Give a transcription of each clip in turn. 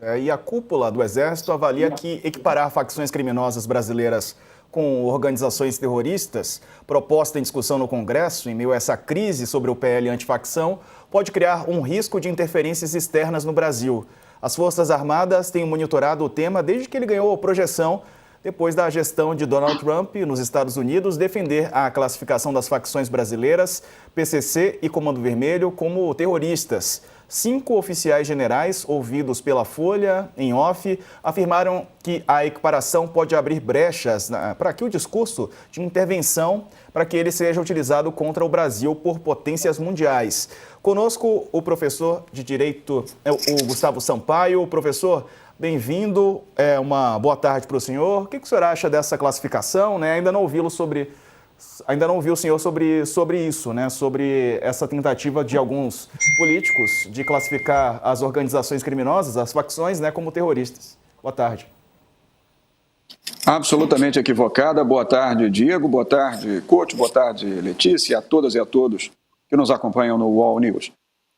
E a cúpula do Exército avalia que equiparar facções criminosas brasileiras com organizações terroristas, proposta em discussão no Congresso, em meio a essa crise sobre o PL antifacção, pode criar um risco de interferências externas no Brasil. As Forças Armadas têm monitorado o tema desde que ele ganhou projeção depois da gestão de Donald Trump nos Estados Unidos defender a classificação das facções brasileiras, PCC e Comando Vermelho, como terroristas. 5 oficiais generais, ouvidos pela Folha, em off, afirmaram que a equiparação pode abrir brechas para que o discurso de intervenção, para que ele seja utilizado contra o Brasil por potências mundiais. Conosco o professor de Direito, o Gustavo Sampaio. Professor, bem-vindo, uma boa tarde para o senhor. O que o senhor acha dessa classificação? Ainda não ouvi o senhor sobre isso, sobre essa tentativa de alguns políticos de classificar as organizações criminosas, as facções, como terroristas. Boa tarde. Absolutamente equivocada. Boa tarde, Diego. Boa tarde, Couto. Boa tarde, Letícia, a todas e a todos que nos acompanham no UOL News.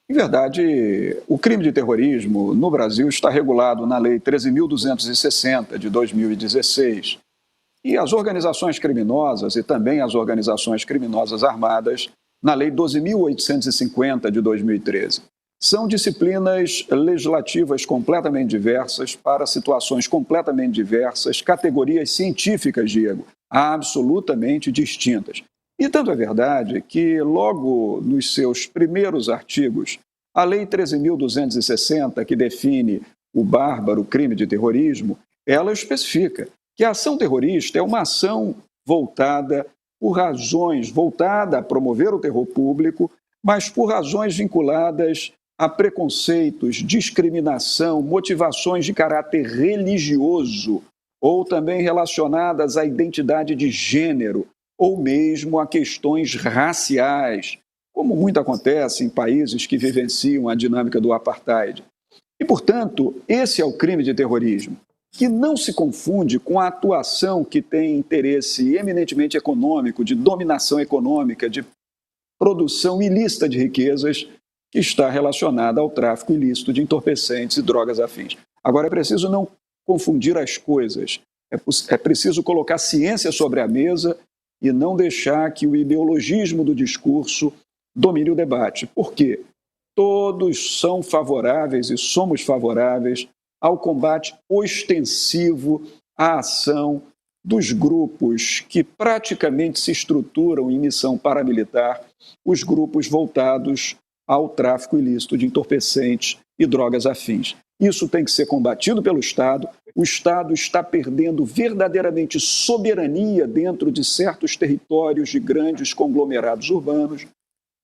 Em verdade, o crime de terrorismo no Brasil está regulado na Lei 13.260, de 2016. E as organizações criminosas e também as organizações criminosas armadas na Lei 12.850, de 2013. São disciplinas legislativas completamente diversas para situações completamente diversas, categorias científicas, Diego, absolutamente distintas. E tanto é verdade que, logo nos seus primeiros artigos, a Lei 13.260, que define o bárbaro crime de terrorismo, ela especifica que a ação terrorista é uma ação voltada a promover o terror público, mas por razões vinculadas a preconceitos, discriminação, motivações de caráter religioso ou também relacionadas à identidade de gênero ou mesmo a questões raciais, como muito acontece em países que vivenciam a dinâmica do apartheid. E, portanto, esse é o crime de terrorismo, que não se confunde com a atuação que tem interesse eminentemente econômico, de dominação econômica, de produção ilícita de riquezas, que está relacionada ao tráfico ilícito de entorpecentes e drogas afins. Agora, é preciso não confundir as coisas, é preciso colocar ciência sobre a mesa e não deixar que o ideologismo do discurso domine o debate. Por quê? Todos são favoráveis e somos favoráveis ao combate ostensivo à ação dos grupos que praticamente se estruturam em missão paramilitar, os grupos voltados ao tráfico ilícito de entorpecentes e drogas afins. Isso tem que ser combatido pelo Estado. O Estado está perdendo verdadeiramente soberania dentro de certos territórios de grandes conglomerados urbanos,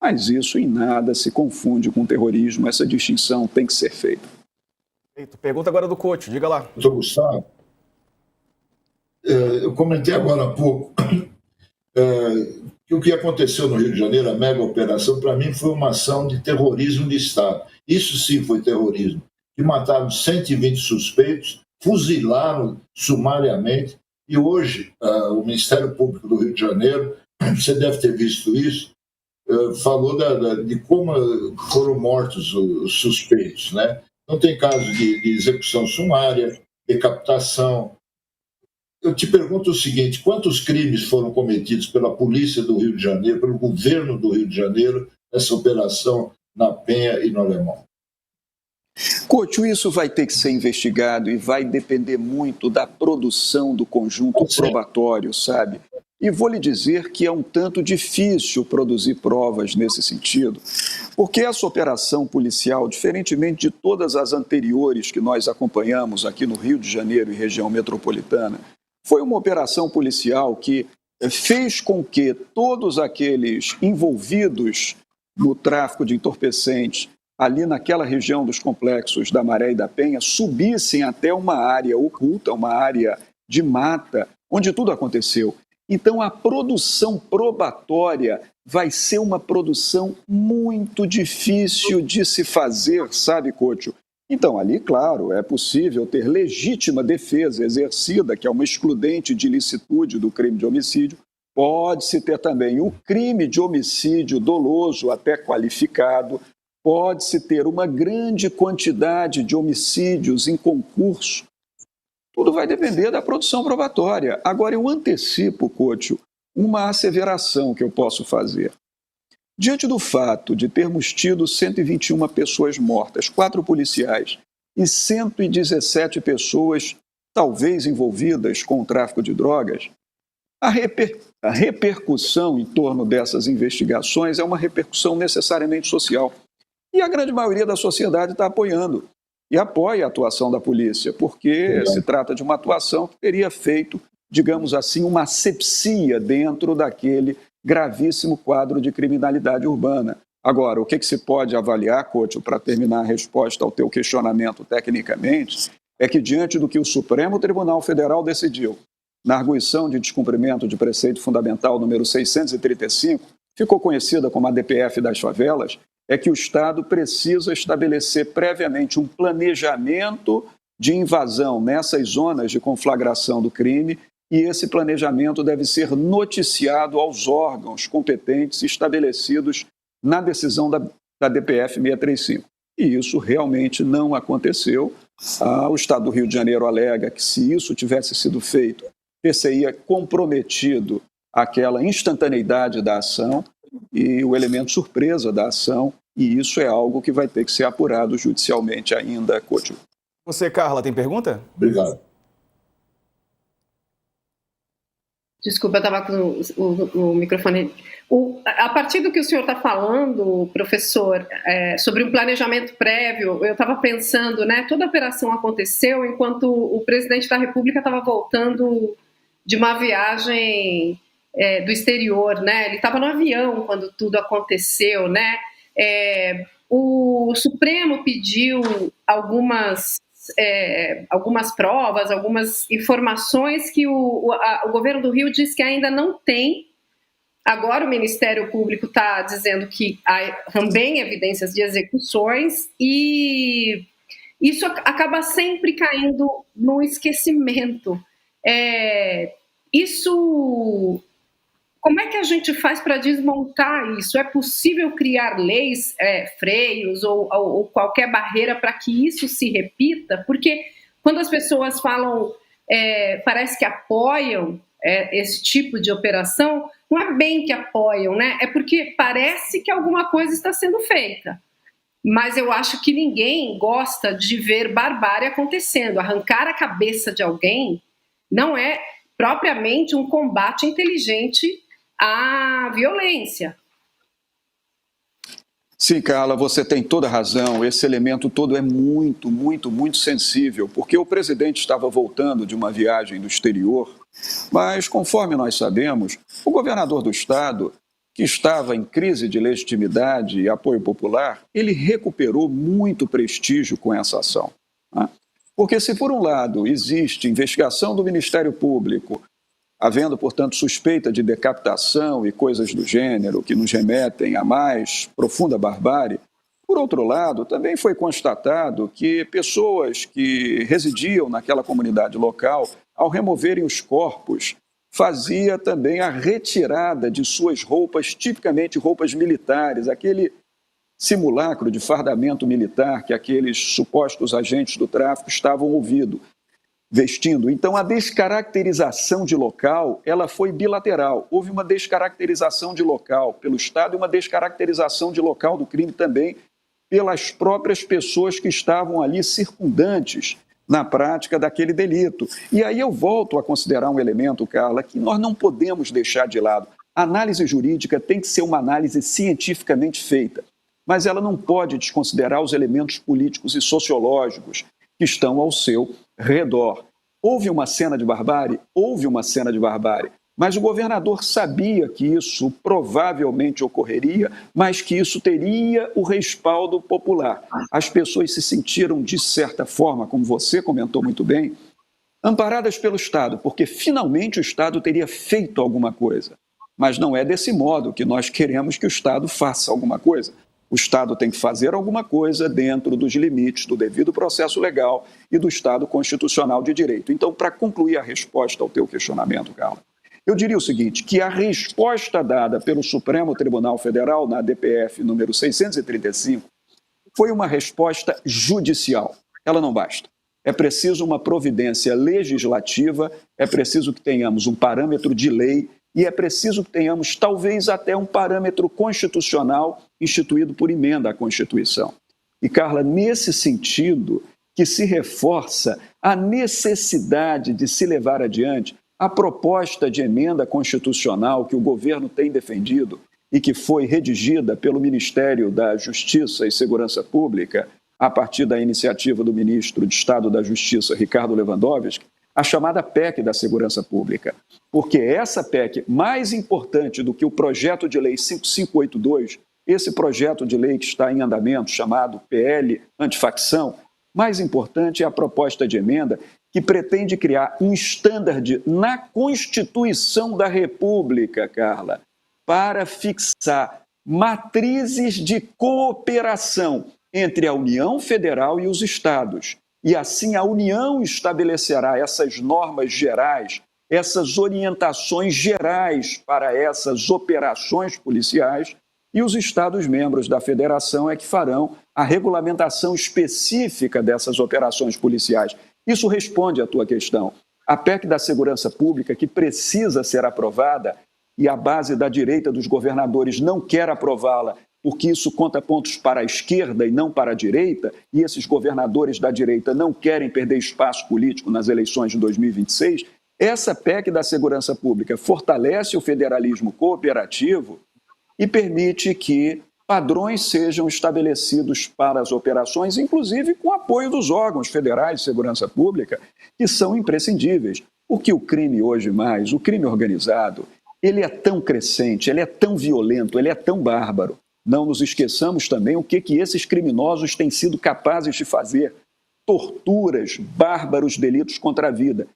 mas isso em nada se confunde com terrorismo. Essa distinção tem que ser feita. Pergunta agora do Couto, diga lá. Doutor Gustavo, eu comentei agora há pouco que o que aconteceu no Rio de Janeiro, a mega operação, para mim foi uma ação de terrorismo de Estado. Isso sim foi terrorismo. Que mataram 120 suspeitos, fuzilaram sumariamente, e hoje o Ministério Público do Rio de Janeiro, você deve ter visto isso, falou de como foram mortos os suspeitos, né? Não tem caso de execução sumária, decapitação. Eu te pergunto o seguinte: quantos crimes foram cometidos pela polícia do Rio de Janeiro, pelo governo do Rio de Janeiro, nessa operação na Penha e no Alemão? Couto, isso vai ter que ser investigado e vai depender muito da produção do conjunto probatório, sabe? E vou lhe dizer que é um tanto difícil produzir provas nesse sentido, porque essa operação policial, diferentemente de todas as anteriores que nós acompanhamos aqui no Rio de Janeiro e região metropolitana, foi uma operação policial que fez com que todos aqueles envolvidos no tráfico de entorpecentes ali naquela região dos complexos da Maré e da Penha subissem até uma área oculta, uma área de mata, onde tudo aconteceu. Então, a produção probatória vai ser uma produção muito difícil de se fazer, sabe, Couto? Então, ali, claro, é possível ter legítima defesa exercida, que é uma excludente de ilicitude do crime de homicídio. Pode-se ter também o crime de homicídio doloso, até qualificado. pode-se ter uma grande quantidade de homicídios em concurso. Tudo vai depender da produção probatória. Agora, eu antecipo, Couto, uma asseveração que eu posso fazer. Diante do fato de termos tido 121 pessoas mortas, 4 policiais e 117 pessoas talvez envolvidas com o tráfico de drogas, a repercussão em torno dessas investigações é uma repercussão necessariamente social. E a grande maioria da sociedade está apoiando e apoia a atuação da polícia, porque se trata de uma atuação que teria feito, digamos assim, uma asepsia dentro daquele gravíssimo quadro de criminalidade urbana. Agora, o que se pode avaliar, Couto, para terminar a resposta ao teu questionamento tecnicamente, é que diante do que o Supremo Tribunal Federal decidiu, na arguição de descumprimento de preceito fundamental número 635, ficou conhecida como a DPF das favelas, é que o Estado precisa estabelecer previamente um planejamento de invasão nessas zonas de conflagração do crime, e esse planejamento deve ser noticiado aos órgãos competentes estabelecidos na decisão da DPF 635. E isso realmente não aconteceu. O Estado do Rio de Janeiro alega que, se isso tivesse sido feito, ter-se-ia comprometido aquela instantaneidade da ação e o elemento surpresa da ação, e isso é algo que vai ter que ser apurado judicialmente ainda, Couto. Você, Carla, tem pergunta? Obrigado. Desculpa, eu estava com o microfone. A partir do que o senhor está falando, professor, sobre um planejamento prévio, eu estava pensando, né, toda a operação aconteceu enquanto o presidente da República estava voltando de uma viagem do exterior, né? Ele estava no avião quando tudo aconteceu, né? O Supremo pediu algumas provas, algumas informações que o governo do Rio diz que ainda não tem. Agora o Ministério Público está dizendo que há também evidências de execuções, e isso acaba sempre caindo no esquecimento. Como é que a gente faz para desmontar isso? É possível criar leis, freios ou qualquer barreira para que isso se repita? Porque quando as pessoas falam, parece que apoiam esse tipo de operação, não é bem que apoiam, né? É porque parece que alguma coisa está sendo feita. Mas eu acho que ninguém gosta de ver barbárie acontecendo. Arrancar a cabeça de alguém não é propriamente um combate inteligente à violência. Sim, Carla, você tem toda a razão. Esse elemento todo é muito, muito, muito sensível, porque o presidente estava voltando de uma viagem do exterior, mas, conforme nós sabemos, o governador do estado, que estava em crise de legitimidade e apoio popular, ele recuperou muito prestígio com essa ação. Né? Porque se, por um lado, existe investigação do Ministério Público, havendo, portanto, suspeita de decapitação e coisas do gênero que nos remetem à mais profunda barbárie, por outro lado, também foi constatado que pessoas que residiam naquela comunidade local, ao removerem os corpos, fazia também a retirada de suas roupas, tipicamente roupas militares, aquele simulacro de fardamento militar que aqueles supostos agentes do tráfico estavam vestindo. Então, a descaracterização de local, ela foi bilateral. Houve uma descaracterização de local pelo Estado e uma descaracterização de local do crime também pelas próprias pessoas que estavam ali circundantes na prática daquele delito. E aí eu volto a considerar um elemento, Carla, que nós não podemos deixar de lado. A análise jurídica tem que ser uma análise cientificamente feita, mas ela não pode desconsiderar os elementos políticos e sociológicos que estão ao seu redor. Houve uma cena de barbárie? Houve uma cena de barbárie. Mas o governador sabia que isso provavelmente ocorreria, mas que isso teria o respaldo popular. As pessoas se sentiram, de certa forma, como você comentou muito bem, amparadas pelo Estado, porque finalmente o Estado teria feito alguma coisa. Mas não é desse modo que nós queremos que o Estado faça alguma coisa. O Estado tem que fazer alguma coisa dentro dos limites do devido processo legal e do Estado constitucional de direito. Então, para concluir a resposta ao teu questionamento, Carla, eu diria o seguinte, que a resposta dada pelo Supremo Tribunal Federal na DPF número 635 foi uma resposta judicial. Ela não basta. É preciso uma providência legislativa, é preciso que tenhamos um parâmetro de lei e é preciso que tenhamos talvez até um parâmetro constitucional instituído por emenda à Constituição. E, Carla, nesse sentido que se reforça a necessidade de se levar adiante a proposta de emenda constitucional que o governo tem defendido e que foi redigida pelo Ministério da Justiça e Segurança Pública, a partir da iniciativa do ministro de Estado da Justiça, Ricardo Lewandowski, a chamada PEC da Segurança Pública. Porque essa PEC, mais importante do que o projeto de lei 5582, esse projeto de lei que está em andamento, chamado PL Antifacção, mais importante é a proposta de emenda que pretende criar um standard na Constituição da República, Carla, para fixar matrizes de cooperação entre a União Federal e os estados. E assim a União estabelecerá essas normas gerais, essas orientações gerais para essas operações policiais, e os estados-membros da federação é que farão a regulamentação específica dessas operações policiais. Isso responde à tua questão. A PEC da Segurança Pública, que precisa ser aprovada, e a base da direita dos governadores não quer aprová-la, porque isso conta pontos para a esquerda e não para a direita, e esses governadores da direita não querem perder espaço político nas eleições de 2026, essa PEC da Segurança Pública fortalece o federalismo cooperativo e permite que padrões sejam estabelecidos para as operações, inclusive com apoio dos órgãos federais de segurança pública, que são imprescindíveis. Porque o crime hoje mais, o crime organizado, ele é tão crescente, ele é tão violento, ele é tão bárbaro. Não nos esqueçamos também o que esses criminosos têm sido capazes de fazer. Torturas, bárbaros delitos contra a vida.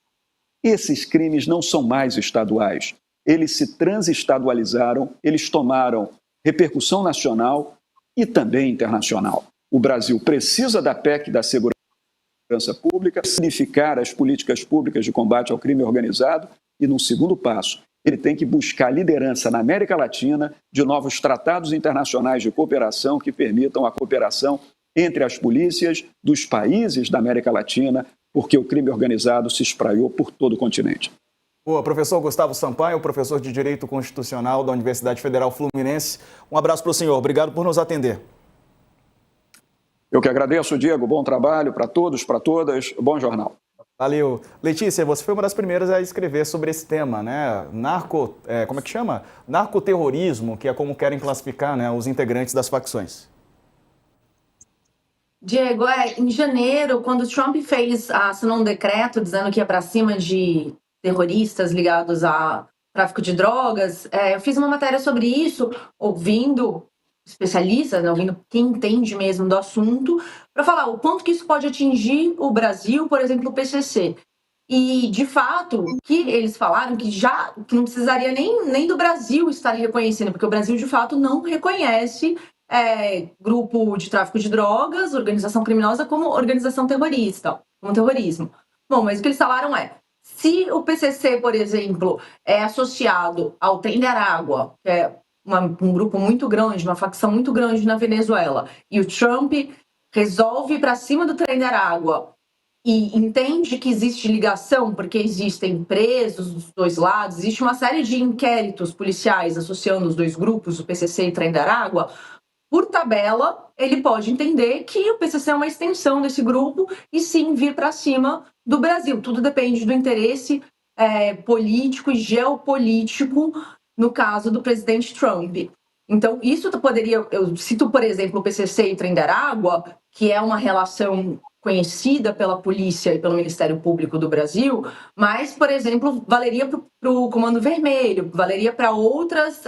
Esses crimes não são mais estaduais. Eles se transestadualizaram, eles tomaram repercussão nacional e também internacional. O Brasil precisa da PEC da Segurança Pública, significar as políticas públicas de combate ao crime organizado e, num segundo passo, ele tem que buscar liderança na América Latina de novos tratados internacionais de cooperação que permitam a cooperação entre as polícias dos países da América Latina, porque o crime organizado se espraiou por todo o continente. Boa, professor Gustavo Sampaio, professor de Direito Constitucional da Universidade Federal Fluminense. Um abraço para o senhor, obrigado por nos atender. Eu que agradeço, Diego, bom trabalho para todos, para todas, bom jornal. Valeu. Letícia, você foi uma das primeiras a escrever sobre esse tema, né? Como é que chama? Narcoterrorismo, que é como querem classificar, né, os integrantes das facções. Diego, em janeiro, quando Trump assinou um decreto dizendo que ia para cima de terroristas ligados a tráfico de drogas, eu fiz uma matéria sobre isso, ouvindo especialistas, né, ouvindo quem entende mesmo do assunto, para falar o quanto que isso pode atingir o Brasil, por exemplo, o PCC. E, de fato, que eles falaram que não precisaria nem do Brasil estar reconhecendo, porque o Brasil, de fato, não reconhece grupo de tráfico de drogas, organização criminosa, como organização terrorista, como terrorismo. Bom, mas o que eles falaram se o PCC, por exemplo, é associado ao Trem de Aragua, que é um grupo muito grande, uma facção muito grande na Venezuela, e o Trump resolve ir para cima do Trem de Aragua e entende que existe ligação, porque existem presos dos dois lados, existe uma série de inquéritos policiais associando os dois grupos, o PCC e Trem de Aragua, por tabela, ele pode entender que o PCC é uma extensão desse grupo e sim vir para cima do Brasil. Tudo depende do interesse político e geopolítico, no caso do presidente Trump. Então, isso eu cito, por exemplo, o PCC e Trem de Aragua, que é uma relação conhecida pela polícia e pelo Ministério Público do Brasil, mas, por exemplo, valeria para o Comando Vermelho, valeria para outras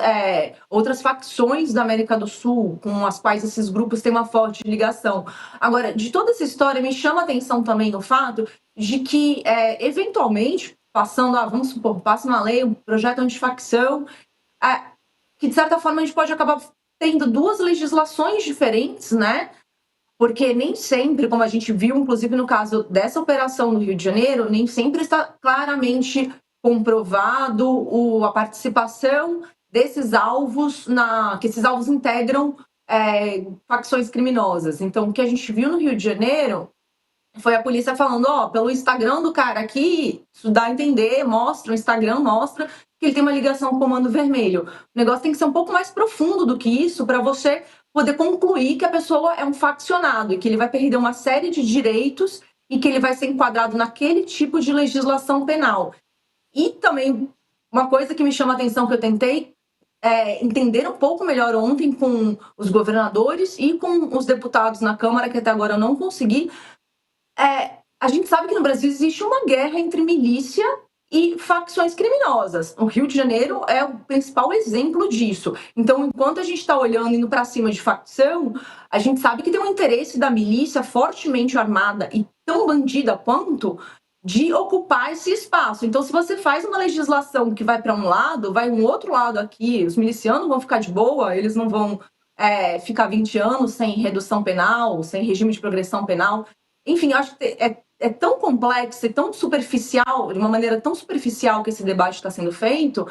facções da América do Sul, com as quais esses grupos têm uma forte ligação. Agora, de toda essa história, me chama a atenção também o fato de que, eventualmente, vamos supor, passa uma lei, um projeto antifacção, que, de certa forma, a gente pode acabar tendo duas legislações diferentes, né? Porque nem sempre, como a gente viu, inclusive no caso dessa operação no Rio de Janeiro, nem sempre está claramente comprovado a participação desses alvos, que esses alvos integram facções criminosas. Então, o que a gente viu no Rio de Janeiro foi a polícia falando, pelo Instagram do cara aqui, isso dá a entender, mostra, o Instagram mostra que ele tem uma ligação com o Comando Vermelho. O negócio tem que ser um pouco mais profundo do que isso para você poder concluir que a pessoa é um faccionado e que ele vai perder uma série de direitos e que ele vai ser enquadrado naquele tipo de legislação penal. E também, uma coisa que me chama a atenção, que eu tentei entender um pouco melhor ontem com os governadores e com os deputados na Câmara, que até agora eu não consegui, a gente sabe que no Brasil existe uma guerra entre milícia e facções criminosas. O Rio de Janeiro é o principal exemplo disso. Então, enquanto a gente está olhando, indo para cima de facção, a gente sabe que tem um interesse da milícia fortemente armada e tão bandida quanto de ocupar esse espaço. Então, se você faz uma legislação que vai para um lado, vai um outro lado aqui, os milicianos vão ficar de boa, eles não vão ficar 20 anos sem redução penal, sem regime de progressão penal. Enfim, eu acho que é tão complexo e tão superficial, de uma maneira tão superficial que esse debate está sendo feito,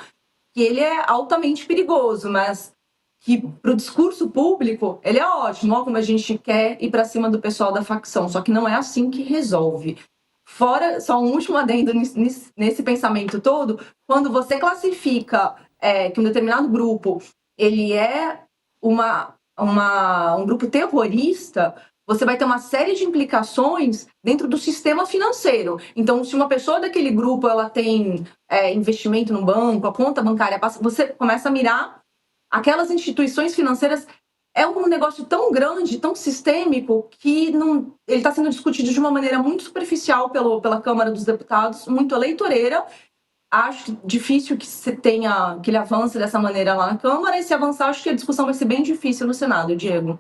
que ele é altamente perigoso, mas que para o discurso público ele é ótimo, como a gente quer ir para cima do pessoal da facção, só que não é assim que resolve. Fora, só um último adendo nesse pensamento todo, quando você classifica que um determinado grupo ele é um grupo terrorista, você vai ter uma série de implicações dentro do sistema financeiro. Então, se uma pessoa daquele grupo ela tem investimento no banco, a conta bancária passa, você começa a mirar aquelas instituições financeiras. É um negócio tão grande, tão sistêmico, que ele está sendo discutido de uma maneira muito superficial pela Câmara dos Deputados, muito eleitoreira. Acho difícil que ele avance dessa maneira lá na Câmara, e se avançar, acho que a discussão vai ser bem difícil no Senado, Diego.